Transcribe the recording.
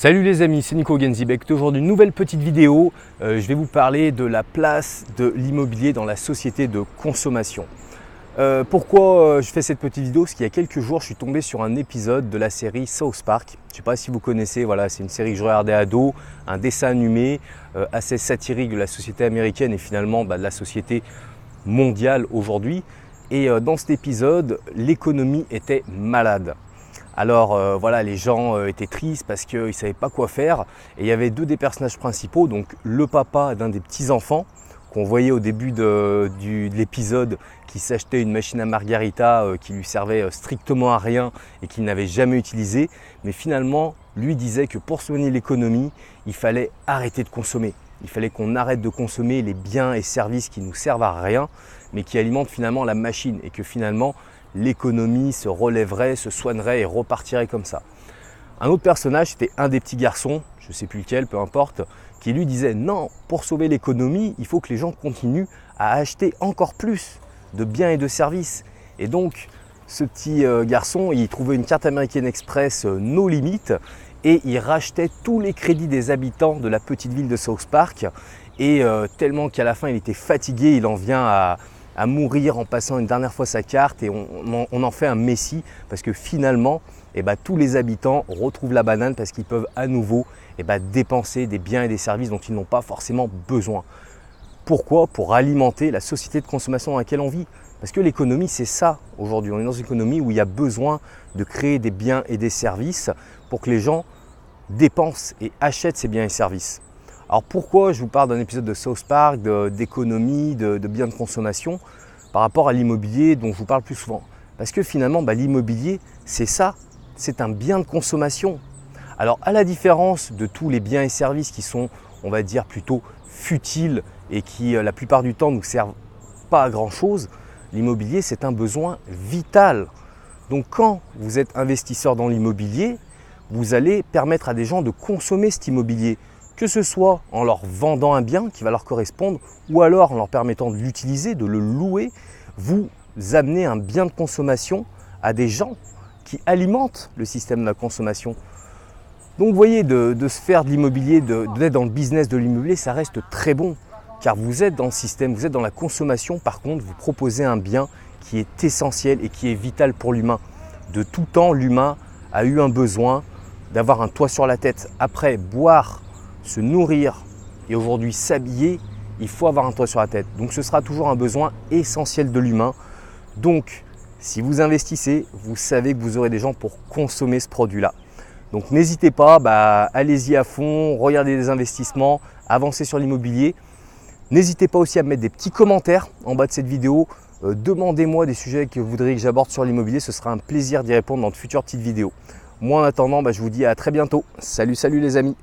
Salut les amis, c'est Nico Genzibek. Aujourd'hui, une nouvelle petite vidéo. Je vais vous parler de la place de l'immobilier dans la société de consommation. Pourquoi je fais cette petite vidéo? Parce qu'il y a quelques jours, je suis tombé sur un épisode de la série South Park. Je ne sais pas si vous connaissez, voilà, c'est une série que je regardais ado, un dessin animé assez satirique de la société américaine et finalement de la société mondiale aujourd'hui. Et dans cet épisode, l'économie était malade. Alors voilà, les gens étaient tristes parce qu'ils ne savaient pas quoi faire. Et il y avait deux des personnages principaux, donc le papa d'un des petits-enfants qu'on voyait au début de l'épisode qui s'achetait une machine à margarita qui lui servait strictement à rien et qu'il n'avait jamais utilisée. Mais finalement, lui disait que pour soigner l'économie, il fallait arrêter de consommer. Il fallait qu'on arrête de consommer les biens et services qui ne nous servent à rien, mais qui alimentent finalement la machine et que finalement, l'économie se relèverait, se soignerait et repartirait comme ça. Un autre personnage, c'était un des petits garçons, je ne sais plus lequel, peu importe, qui lui disait non, pour sauver l'économie, il faut que les gens continuent à acheter encore plus de biens et de services. Et donc, ce petit garçon, il trouvait une carte American Express no limit et il rachetait tous les crédits des habitants de la petite ville de South Park. Et tellement qu'à la fin, il était fatigué, il en vient à mourir en passant une dernière fois sa carte et on en fait un messie parce que finalement, tous les habitants retrouvent la banane parce qu'ils peuvent à nouveau dépenser des biens et des services dont ils n'ont pas forcément besoin. Pourquoi? Pour alimenter la société de consommation dans laquelle on vit. Parce que l'économie, c'est ça aujourd'hui. On est dans une économie où il y a besoin de créer des biens et des services pour que les gens dépensent et achètent ces biens et services. Alors pourquoi je vous parle d'un épisode de South Park, d'économie, de biens de consommation par rapport à l'immobilier dont je vous parle plus souvent? Parce que finalement, l'immobilier, c'est ça, c'est un bien de consommation. Alors à la différence de tous les biens et services qui sont, on va dire, plutôt futiles et qui la plupart du temps ne nous servent pas à grand chose, l'immobilier c'est un besoin vital. Donc quand vous êtes investisseur dans l'immobilier, vous allez permettre à des gens de consommer cet immobilier. Que ce soit en leur vendant un bien qui va leur correspondre ou alors en leur permettant de l'utiliser, de le louer, vous amenez un bien de consommation à des gens qui alimentent le système de la consommation. Donc vous voyez, de se faire de l'immobilier, d'être dans le business de l'immobilier, ça reste très bon car vous êtes dans le système, vous êtes dans la consommation. Par contre, vous proposez un bien qui est essentiel et qui est vital pour l'humain. De tout temps, l'humain a eu un besoin d'avoir un toit sur la tête. Après, boire, se nourrir et aujourd'hui s'habiller, il faut avoir un toit sur la tête. Donc ce sera toujours un besoin essentiel de l'humain. Donc si vous investissez, vous savez que vous aurez des gens pour consommer ce produit-là. Donc n'hésitez pas, allez-y à fond, regardez les investissements, avancez sur l'immobilier. N'hésitez pas aussi à me mettre des petits commentaires en bas de cette vidéo. Demandez-moi des sujets que vous voudriez que j'aborde sur l'immobilier, ce sera un plaisir d'y répondre dans de futures petites vidéos. Moi en attendant, je vous dis à très bientôt. Salut les amis.